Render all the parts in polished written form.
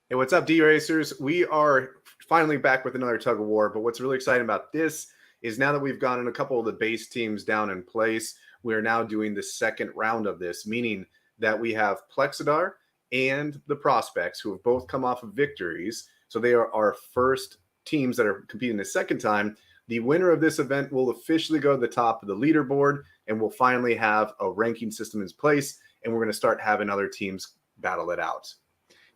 Hey, what's up, D-Racers? We are finally back with another Tug of War, but what's really exciting about this is now that we've gotten a couple of the base teams down in place, we are now doing the second round of this, meaning that we have Plexadar and the Prospects, who have both come off of victories. So they are our first teams that are competing the second time. The winner of this event will officially go to the top of the leaderboard, and we'll finally have a ranking system in place, and we're going to start having other teams battle it out.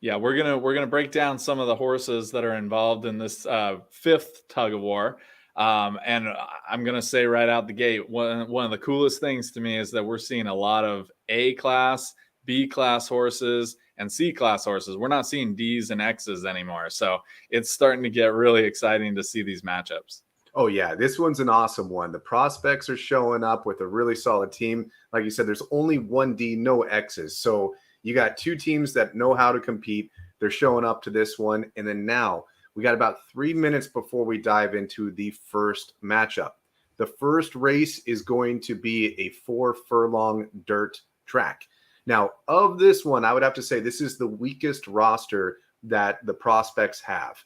Yeah, we're gonna break down some of the horses that are involved in this fifth Tug of War. And I'm gonna say right out the gate, one of the coolest things to me is that we're seeing a lot of A class, B class horses, and C class horses. We're not seeing D's and X's anymore, so it's starting to get really exciting to see these matchups. Oh, yeah, this one's an awesome one. The Prospects are showing up with a really solid team. Like you said, there's only one D, no X's. So you got two teams that know how to compete. They're showing up to this one. And then now we got about 3 minutes before we dive into the first matchup. The first race is going to be a 4-furlong dirt track. Now, of this one, I would have to say this is the weakest roster that the Prospects have.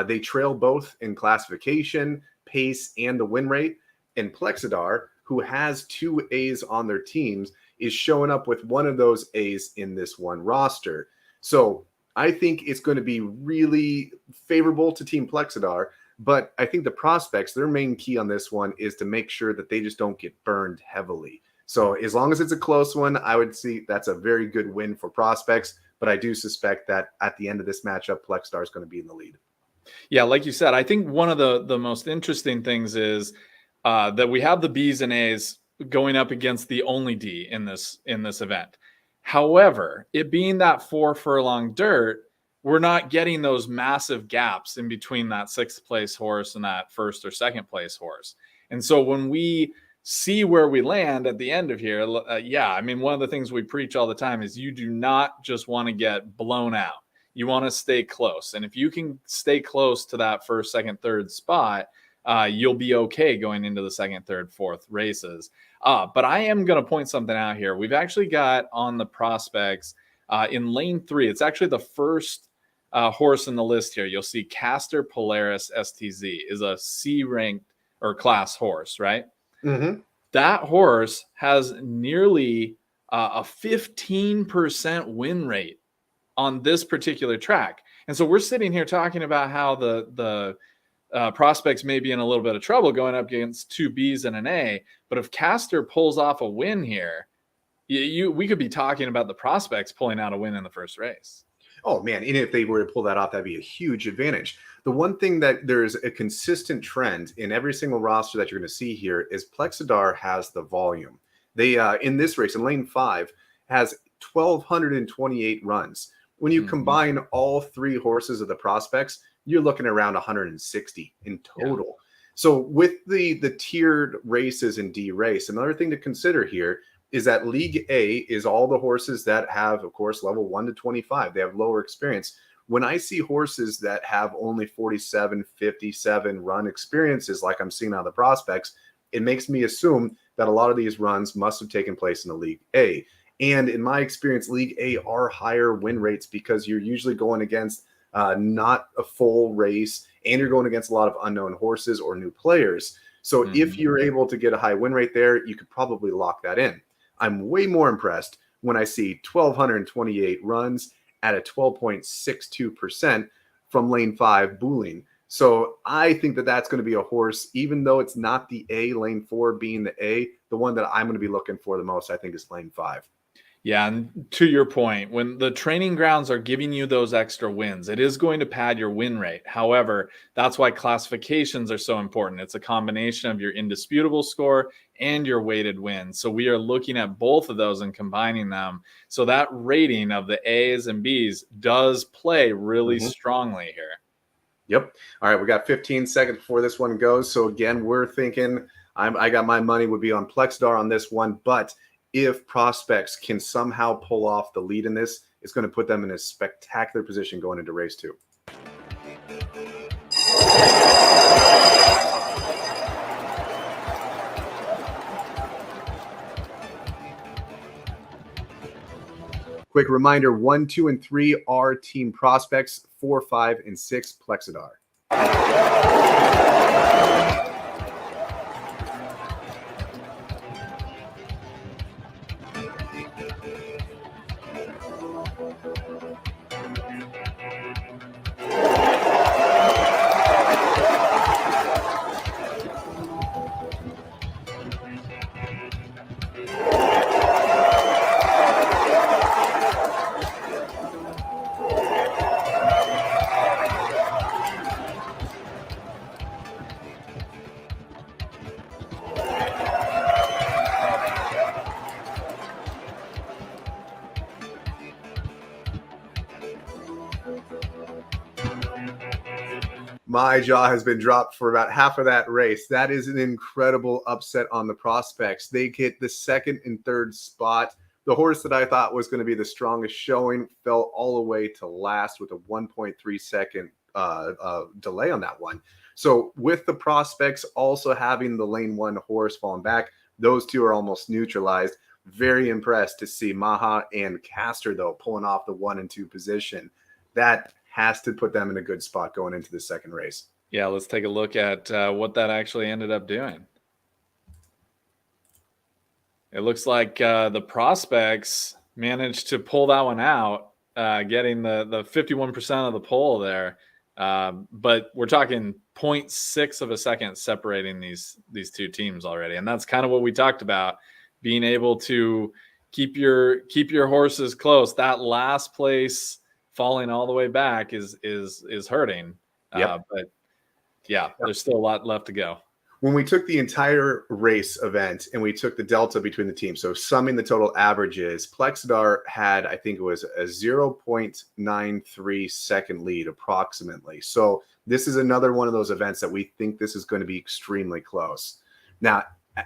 They trail both in classification, pace, and the win rate. And Plexadar, who has 2 A's on their teams, is showing up with one of those A's in this one roster. So I think it's going to be really favorable to Team Plexadar, but I think the Prospects, their main key on this one is to make sure that they just don't get burned heavily. So as long as it's a close one, I would see that's a very good win for Prospects, but I do suspect that at the end of this matchup, Plexadar is going to be in the lead. Yeah, like you said, I think one of the most interesting things is that we have the B's and A's going up against the only D in this event. However, it being that 4-furlong dirt, we're not getting those massive gaps in between that 6th place horse and that 1st or 2nd place horse. And so when we see where we land at the end of here, I mean, one of the things we preach all the time is you do not just want to get blown out. You want to stay close. And if you can stay close to that 1st, 2nd, 3rd spot, you'll be okay going into the 2nd, 3rd, 4th races. But I am going to point something out here. We've actually got on the Prospects in lane 3. It's actually the first horse in the list here. You'll see Castor Polaris STZ is a C ranked or class horse, right? Mm-hmm. That horse has nearly a 15% win rate on this particular track. And so we're sitting here talking about how the Prospects may be in a little bit of trouble going up against 2 B's and an A. But if Castor pulls off a win here, we could be talking about the Prospects pulling out a win in the first race. Oh, man. And if they were to pull that off, that'd be a huge advantage. The one thing that there's a consistent trend in every single roster that you're going to see here is Plexadar has the volume. They, in this race, in lane 5, has 1,228 runs. When you combine all 3 horses of the Prospects, you're looking around 160 in total. Yeah. So with the tiered races in D race, another thing to consider here is that League A is all the horses that have, of course, level 1 to 25. They have lower experience. When I see horses that have only 47, 57 run experiences like I'm seeing on the Prospects, it makes me assume that a lot of these runs must have taken place in the League A. And in my experience, League A are higher win rates because you're usually going against not a full race, and you're going against a lot of unknown horses or new players. So if you're able to get a high win rate there, you could probably lock that in. I'm way more impressed when I see 1,228 runs at a 12.62% from lane 5 Booling. So I think that that's going to be a horse, even though it's not the A, lane 4 being the A, the one that I'm going to be looking for the most, I think, is lane 5. Yeah, and to your point, when the training grounds are giving you those extra wins, it is going to pad your win rate. However, that's why classifications are so important. It's a combination of your indisputable score and your weighted wins. So we are looking at both of those and combining them. So that rating of the A's and B's does play really strongly here. Yep. All right, we got 15 seconds before this one goes. So again, we're thinking I got my money would be on Plexadar on this one, but if Prospects can somehow pull off the lead in this, it's going to put them in a spectacular position going into race 2. Quick reminder, 1, 2, and 3 are Team Prospects, 4, 5, and 6 Plexadar. My jaw has been dropped for about half of that race. That is an incredible upset on the Prospects. They get the second and third spot. The horse that I thought was going to be the strongest showing fell all the way to last with a 1.3 second delay on that one. So with the Prospects also having the lane 1 horse falling back, those two are almost neutralized. Very impressed to see Maha and Castor, though, pulling off the 1 and 2 position. That has to put them in a good spot going into the second race. Yeah, let's take a look at what that actually ended up doing. It looks like the Prospects managed to pull that one out, getting the 51% of the pole there. But we're talking 0.6 of a second separating these two teams already. And that's kind of what we talked about, being able to keep your horses close. That last place falling all the way back is hurting. Yep. But yeah, there's still a lot left to go. When we took the entire race event and we took the delta between the teams, so summing the total averages, Plexadar had, I think it was a 0.93 second lead approximately. So this is another one of those events that we think this is going to be extremely close. Now,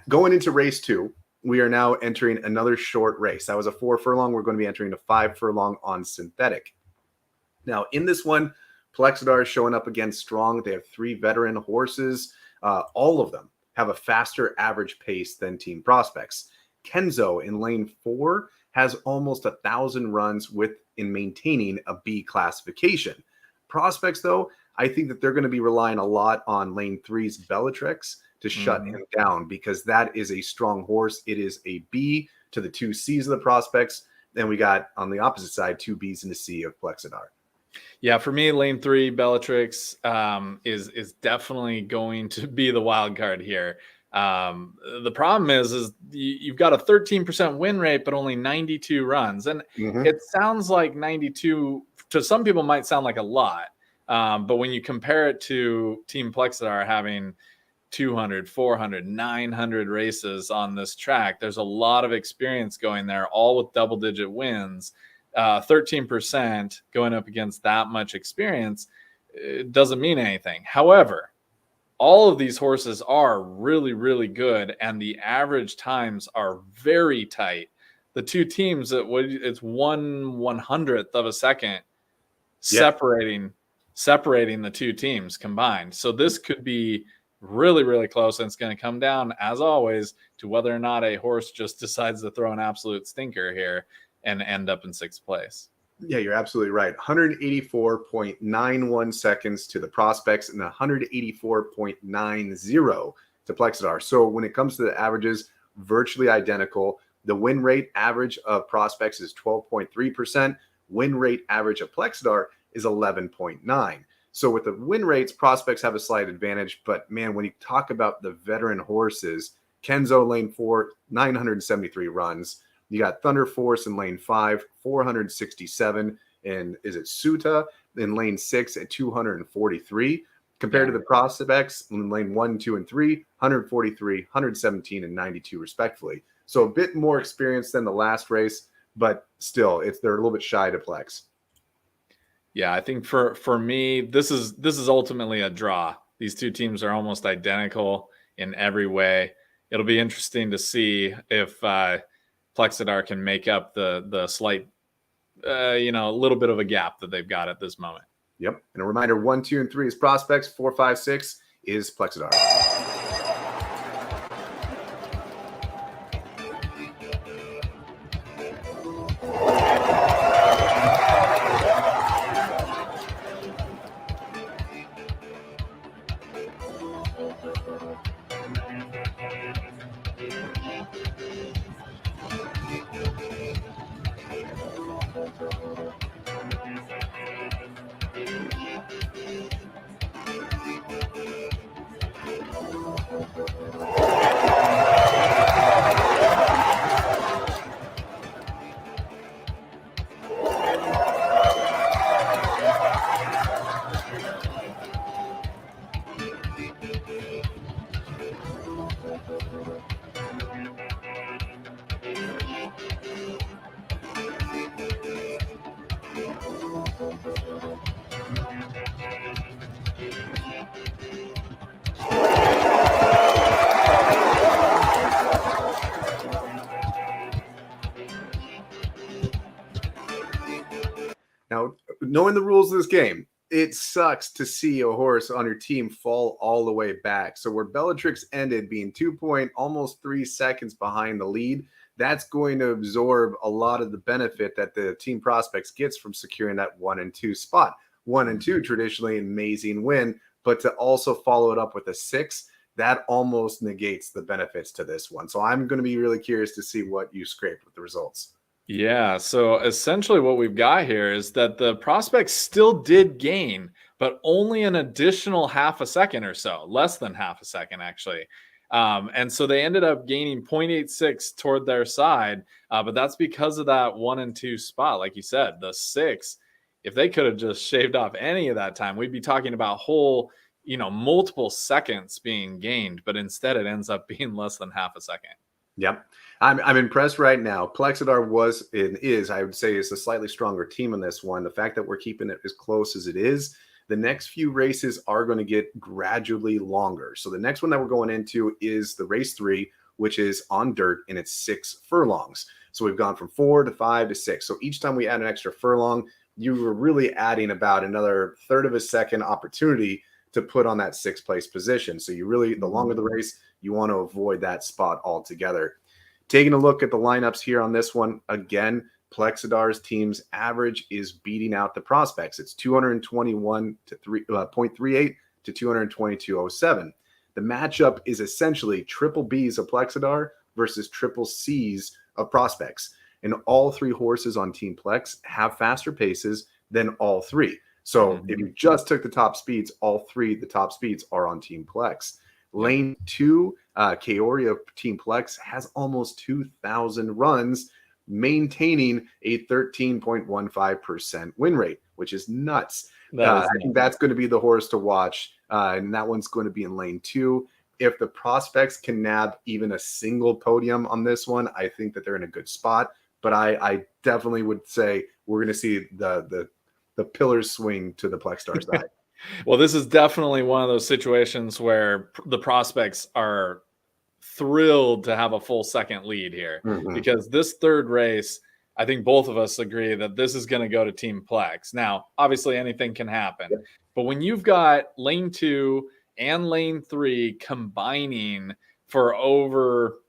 going into race 2, we are now entering another short race. That was a 4 furlong. We're going to be entering a 5 furlong on synthetic. Now, in this one, Plexadar is showing up again strong. They have 3 veteran horses. All of them have a faster average pace than Team Prospects. Kenzo in lane 4 has almost 1,000 runs in maintaining a B classification. Prospects, though, I think that they're going to be relying a lot on lane 3's Bellatrix to shut him down, because that is a strong horse. It is a B to the 2 C's of the Prospects. Then we got on the opposite side 2 B's and a C of Plexadar. Yeah, for me, lane 3 Bellatrix is definitely going to be the wild card here. The problem is you've got a 13% win rate, but only 92 runs, and it sounds like 92 to some people might sound like a lot, but when you compare it to Team Plexadar having 200, 400, 900 races on this track, there's a lot of experience going there, all with double-digit wins. 13% going up against that much experience, it doesn't mean anything. However, all of these horses are really, really good, and the average times are very tight. The two teams, it's 1/100th of a second separating the two teams combined. So this could be really, really close, and it's going to come down, as always, to whether or not a horse just decides to throw an absolute stinker here and end up in 6th place. Yeah, you're absolutely right. 184.91 seconds to the Prospects and 184.90 to Plexadar. So when it comes to the averages, virtually identical. The win rate average of Prospects is 12.3%. Win rate average of Plexadar is 11.9. So with the win rates, Prospects have a slight advantage. But man, when you talk about the veteran horses, Kenzo lane 4, 973 runs. You got Thunder Force in lane 5, 467. And is it Suta in lane 6 at 243? Compared to the Prospects in lane 1, 2, and 3, 143, 117, and 92 respectively. So a bit more experience than the last race, but still, they're a little bit shy to Plex. Yeah, I think for me, this is ultimately a draw. These two teams are almost identical in every way. It'll be interesting to see if Plexadar can make up the slight, a little bit of a gap that they've got at this moment. Yep. And a reminder, 1, 2, and 3 is Prospects. 4, 5, 6 is Plexadar. knowing the rules of this game, it sucks to see a horse on your team fall all the way back. So where Bellatrix ended being almost 3 seconds behind the lead, that's going to absorb a lot of the benefit that the Team Prospects gets from securing that 1 and 2 spot. 1 and 2, traditionally amazing win, but to also follow it up with a 6, that almost negates the benefits to this one. So I'm going to be really curious to see what you scraped with the results. Yeah, so essentially what we've got here is that the Prospects still did gain, but only an additional half a second or so, less than half a second actually. And so they ended up gaining 0.86 toward their side, but that's because of that 1 and 2 spot. Like you said, the 6, if they could have just shaved off any of that time, we'd be talking about whole, multiple seconds being gained, but instead it ends up being less than half a second. Yep. I'm impressed right now. Plexadar was and is, I would say, is a slightly stronger team in this one. The fact that we're keeping it as close as it is, the next few races are going to get gradually longer. So the next one that we're going into is the race 3, which is on dirt, and it's 6 furlongs. So we've gone from 4 to 5 to 6. So each time we add an extra furlong, you were really adding about another third of a second opportunity to put on that 6th place position. So you really, the longer the race, you want to avoid that spot altogether. Taking a look at the lineups here on this one, again, Plexadar's team's average is beating out the Prospects. It's 221 to 0.38 to 222.07. The matchup is essentially triple Bs of Plexadar versus triple Cs of Prospects. And all 3 horses on Team Plex have faster paces than all 3. So if you just took the top speeds, all 3 the top speeds are on Team Plex. Lane 2, Kaori of Team Plex has almost 2,000 runs, maintaining a 13.15% win rate, which is nuts. I think that's going to be the horse to watch, and that one's going to be in lane 2. If the Prospects can nab even a single podium on this one, I think that they're in a good spot. But I definitely would say we're going to see the pillars swing to the Plexstar side. Well, this is definitely one of those situations where the Prospects are thrilled to have a full second lead here, because this third race, I think both of us agree that this is going to go to Team Plex. Now, obviously anything can happen, but when you've got lane 2 and lane 3 combining for over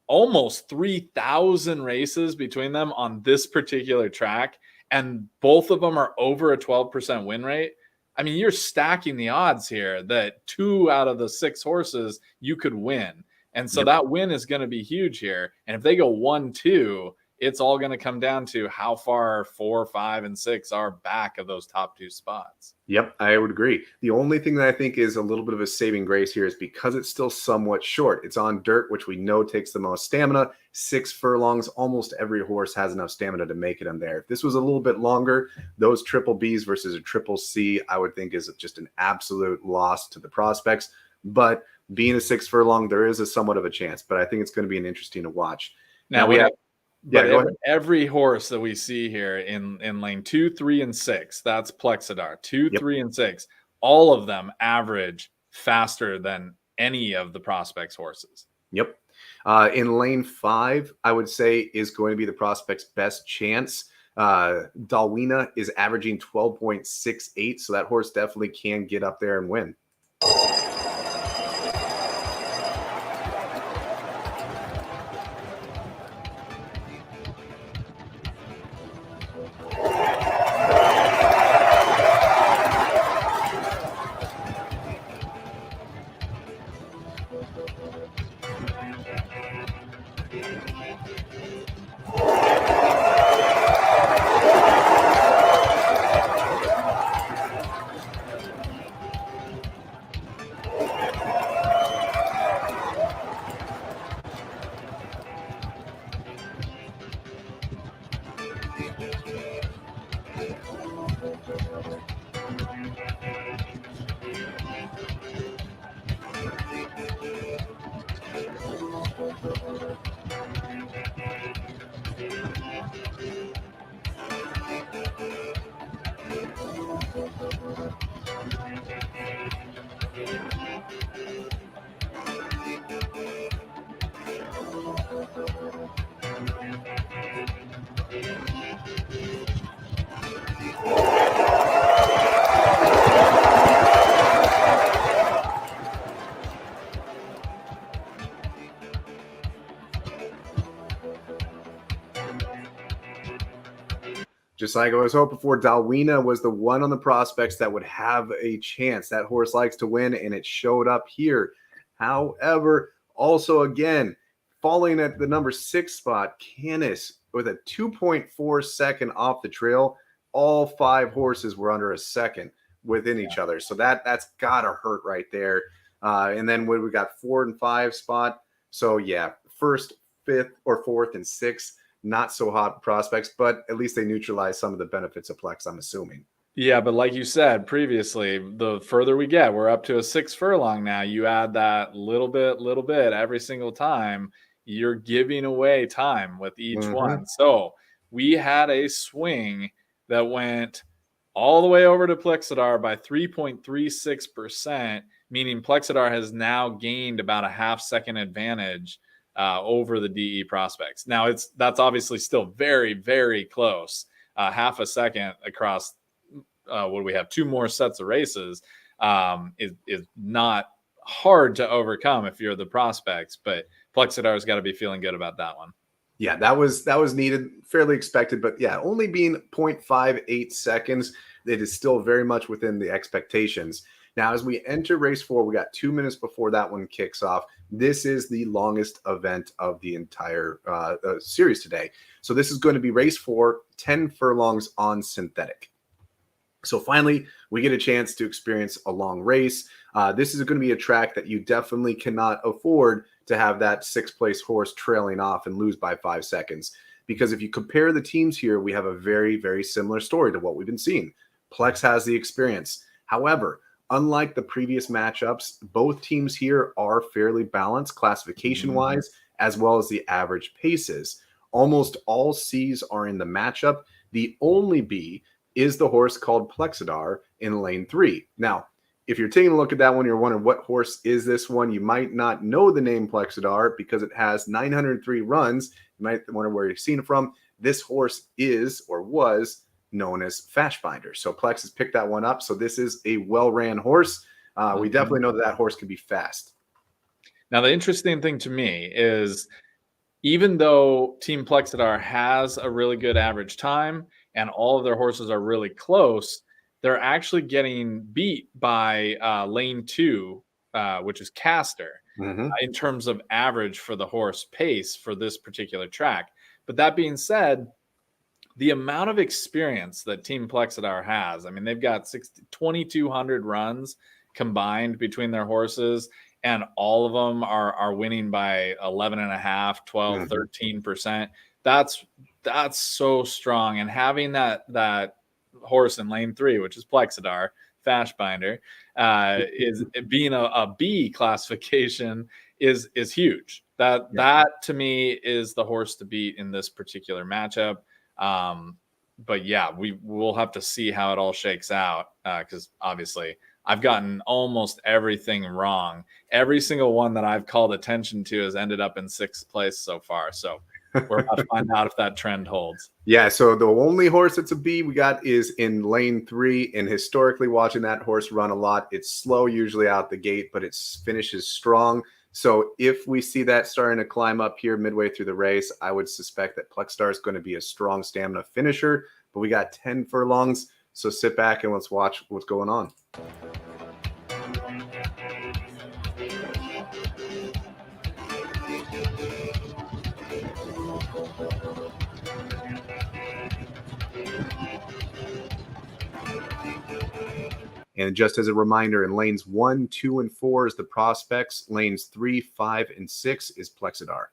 almost 3,000 races between them on this particular track, and both of them are over a 12% win rate, I mean, you're stacking the odds here that 2 out of the 6 horses you could win. And so that win is going to be huge here. And if they go 1-2, it's all going to come down to how far 4, 5, and 6 are back of those top 2 spots. Yep, I would agree. The only thing that I think is a little bit of a saving grace here is because it's still somewhat short. It's on dirt, which we know takes the most stamina. 6 furlongs, almost every horse has enough stamina to make it in there. If this was a little bit longer, those triple Bs versus a triple C, I would think is just an absolute loss to the Prospects. But being a 6 furlong, there is a somewhat of a chance. But I think it's going to be an interesting to watch. Now we have... Yeah, every horse that we see here in lane 2, 3, and 6, that's Plexadar. 2, 3, and 6, all of them average faster than any of the Prospects horses. Yep. In lane 5, I would say is going to be the Prospects' best chance. Dalwina is averaging 12.68, so that horse definitely can get up there and win. just like I was hoping for, Dalwina was the one on the prospects that would have a chance. That horse likes to win, and it showed up here. However, also again, falling at the number 6 spot, Canis with a 2.4 second off the trail. All 5 horses were under a second within each other. So that's gotta hurt right there. And then when we got 4 and 5 spot. So yeah, first, 5th, or 4th and 6th, not so hot prospects, but at least they neutralize some of the benefits of Plex, I'm assuming. Yeah, but like you said previously, the further we get, we're up to a 6 furlong now. You add that little bit every single time, you're giving away time with each one. So we had a swing that went all the way over to Plexadar by 3.36%, meaning Plexadar has now gained about a half-second advantage over the DE prospects. Now, that's obviously still very, very close. Half a second across what do we have? 2 more sets of races is not hard to overcome if you're the prospects, but Plexidar's got to be feeling good about that one. Yeah, that was needed, fairly expected, but yeah, only being 0.58 seconds, it is still very much within the expectations. Now, as we enter race 4, we got 2 minutes before that one kicks off. This is the longest event of the entire series today. So this is going to be race 4, 10 furlongs on synthetic. So finally, we get a chance to experience a long race. This is going to be a track that you definitely cannot afford to have that 6th place horse trailing off and lose by 5 seconds. Because if you compare the teams here, we have a very, very similar story to what we've been seeing. Plex has the experience. However, unlike the previous matchups, both teams here are fairly balanced classification-wise, as well as the average paces. Almost all C's are in the matchup. The only B is the horse called Plexadar in lane 3. Now, if you're taking a look at that one, you're wondering what horse is this one? You might not know the name Plexadar because it has 903 runs. You might wonder where you've seen it from. This horse is, or was, known as Fashbinder. So Plex has picked that one up. So this is a well-ran horse. We definitely know that horse can be fast. Now, the interesting thing to me is even though Team Plexadar has a really good average time and all of their horses are really close, they're actually getting beat by lane 2, which is Caster, in terms of average for the horse pace for this particular track. But that being said, the amount of experience that Team Plexadar has, I mean, they've got 2,200 runs combined between their horses, and all of them are winning by 11.5, 12, 13%. That's so strong. And having that horse in lane 3, which is Plexadar, Fashbinder, is being a B classification is huge. That to me is the horse to beat in this particular matchup. But yeah, we'll have to see how it all shakes out, because obviously I've gotten almost everything wrong. Every single one that I've called attention to has ended up in 6th place so far. So we're about to find out if that trend holds. Yeah, so the only horse that's a B we got is in lane 3, and historically watching that horse run a lot, it's slow usually out the gate, but it finishes strong. So if we see that starting to climb up here midway through the race, I would suspect that Plexadar is going to be a strong stamina finisher. But we got 10 furlongs, so sit back and let's watch what's going on. And just as a reminder, in lanes 1, 2, and 4 is the Prospects. Lanes 3, 5, and 6 is Plexadar.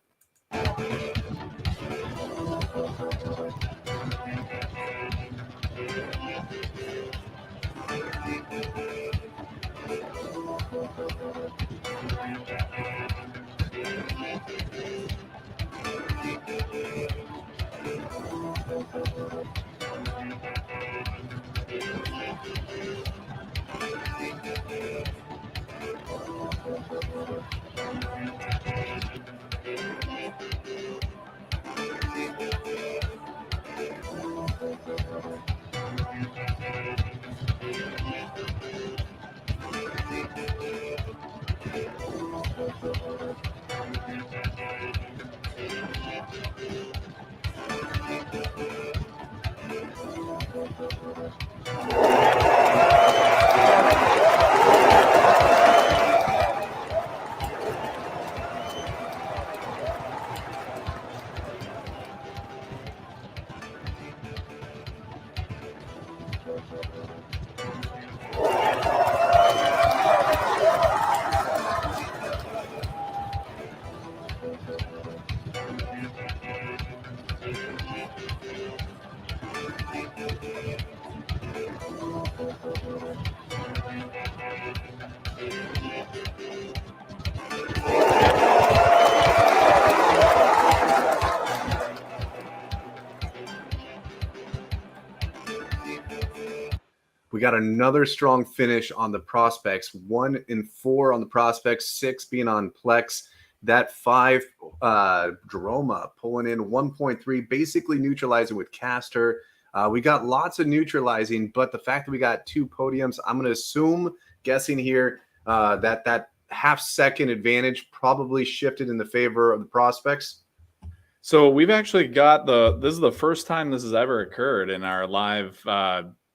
We got another strong finish on the Prospects. 1-4 on the Prospects, 6 being on Plex. That 5, Droma pulling in 1.3, basically neutralizing with Caster. We got lots of neutralizing, but the fact that we got 2 podiums, I'm going to assume, guessing here, that half-second advantage probably shifted in the favor of the Prospects. So we've actually got this is the first time this has ever occurred in our live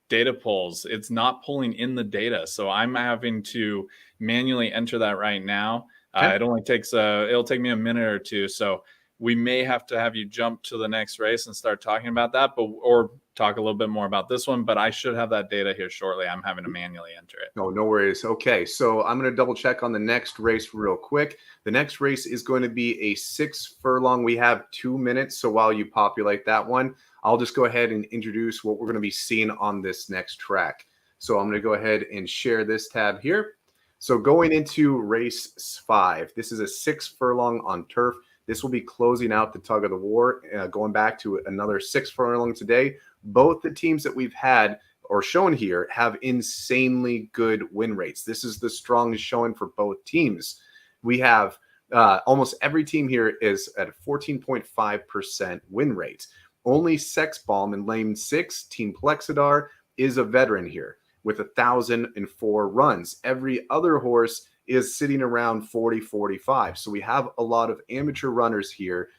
data polls. It's not pulling in the data. So I'm having to manually enter that right now. Okay. It only takes it'll take me a minute or two. So we may have to have you jump to the next race and start talking about that, or talk a little bit more about this one. But I should have that data here shortly. I'm having to manually enter it. No worries. Okay, so I'm going to double check on the next race real quick. The next race is going to be a 6 furlong. We have 2 minutes, so while you populate that one, I'll just go ahead and introduce what we're going to be seeing on this next track. So I'm going to go ahead and share this tab here. So going into race 5, this is a 6 furlong on turf. This will be closing out the Tug of the War, going back to another 6 furlong today. Both the teams that we've had or shown here have insanely good win rates. This is the strongest showing for both teams. We have almost every team here is at a 14.5% win rate. Only Sexbalm in lane 6, Team Plexadar, is a veteran here with 1,004 runs. Every other horse is sitting around 40, 45. So we have a lot of amateur runners here.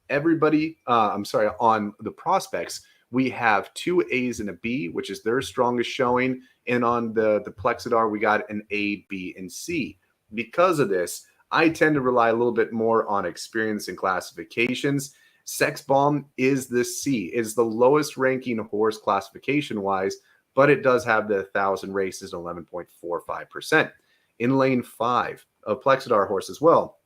Everybody, on the Prospects, we have 2 A's and a B, which is their strongest showing. And on the Plexadar, we got an A, B, and C. Because of this, I tend to rely a little bit more on experience and classifications. Sexbalm is the C, is the lowest ranking horse classification-wise, but it does have the 1,000 races and 11.45%. In lane 5 of Plexadar horse as well,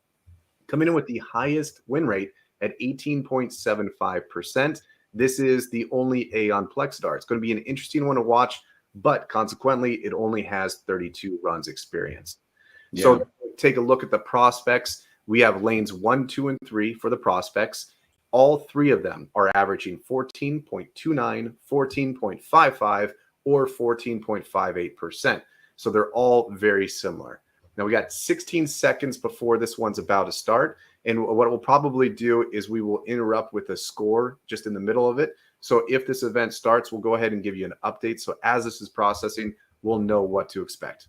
coming in with the highest win rate at 18.75%. This is the only A on Plexadar. It's going to be an interesting one to watch, but consequently, it only has 32 runs experience. Yeah. So take a look at the Prospects. We have lanes 1, 2, and 3 for the Prospects. All 3 of them are averaging 14.29, 14.55, or 14.58%. So they're all very similar. Now we got 16 seconds before this one's about to start. And what we'll probably do is we will interrupt with a score just in the middle of it. So if this event starts, we'll go ahead and give you an update. So as this is processing, we'll know what to expect.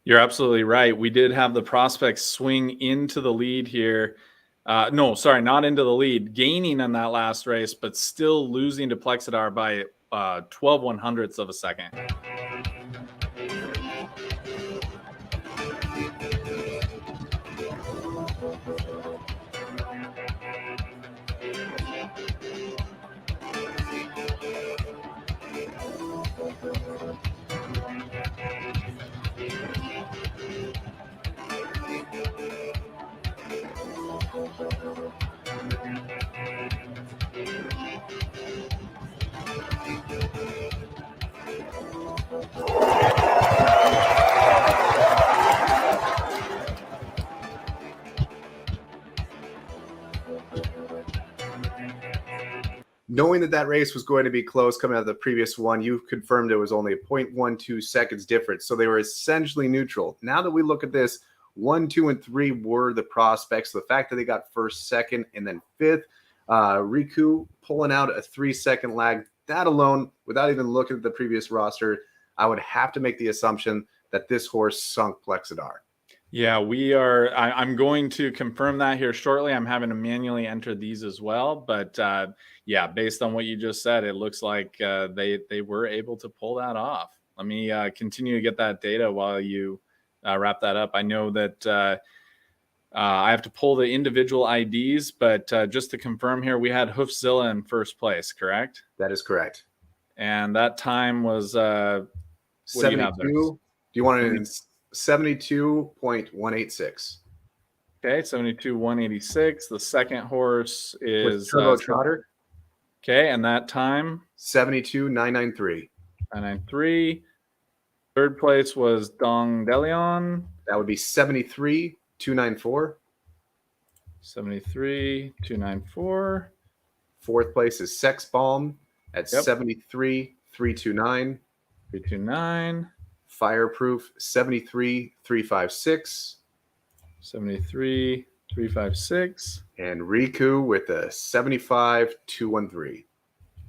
You're absolutely right. We did have the Prospects swing into the lead here. No, sorry, not into the lead, gaining in that last race, but still losing to Plexadar by 12 100ths of a second. Knowing that race was going to be close coming out of the previous one, you confirmed it was only a 0.12 seconds difference. So they were essentially neutral. Now that we look at this, 1, 2, and 3 were the Prospects. The fact that they got first, second, and then fifth, Riku pulling out a 3-second lag, that alone, without even looking at the previous roster, I would have to make the assumption that this horse sunk Plexadar. Yeah, we are. I'm going to confirm that here shortly. I'm having to manually enter these as well, but yeah, based on what you just said, it looks like they were able to pull that off. Let me continue to get that data while you wrap that up. I know that I have to pull the individual IDs, but just to confirm here, we had Hoofzilla in first place, correct? That is correct. And that time was what do you have there? 72. Do you want it in 72.186? Okay, 72,186. The second horse With is Turbo Trotter, okay, and that time 72,993. 993. Third place was Dong Delion. That would be 73,294. 73,294. Fourth place is Sex Balm at Yep. 73,329. 329. Fireproof 73,356. 73,356. And Riku with a 75,213.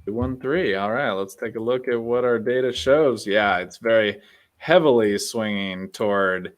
213. All right, let's take a look at what our data shows. Yeah, it's very heavily swinging toward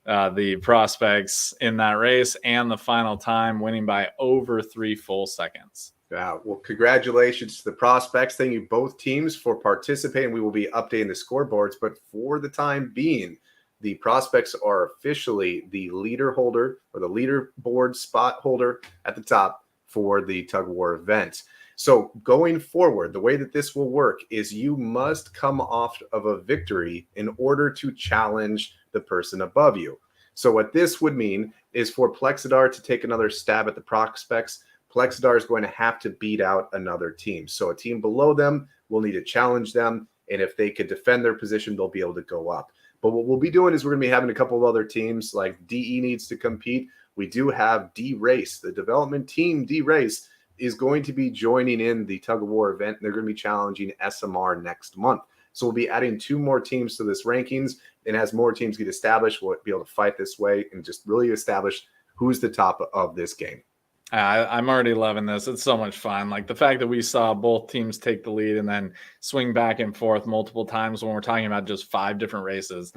the prospects in that race, and the final time winning by over 3 full seconds. Well, congratulations to the prospects. Thank you both teams for participating. We will be updating the scoreboards, but for the time being, the prospects are officially the leader holder or the leaderboard spot holder at the top for the Tug of War event. So going forward, the way that this will work is you must come off of a victory in order to challenge the person above you. So what this would mean is for Plexadar to take another stab at the prospects, Plexadar is going to have to beat out another team. So a team below them will need to challenge them. And if they could defend their position, they'll be able to go up. But what we'll be doing is we're going to be having a couple of other teams, like DE needs to compete. We do have D-Race. The development team, D-Race, is going to be joining in the Tug of War event. And they're going to be challenging SMR next month. So we'll be adding 2 more teams to this rankings. And as more teams get established, we'll be able to fight this way and just really establish who's the top of this game. I'm already loving this. It's so much fun. Like the fact that we saw both teams take the lead and then swing back and forth multiple times when we're talking about just 5 different races.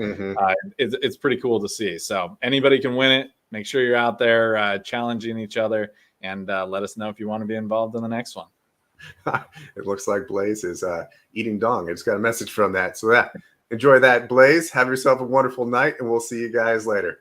It's pretty cool to see. So anybody can win it. Make sure you're out there challenging each other, and let us know if you want to be involved in the next one. It looks like Blaze is eating dong. I just got a message from that. So enjoy that, Blaze. Have yourself a wonderful night, and we'll see you guys later.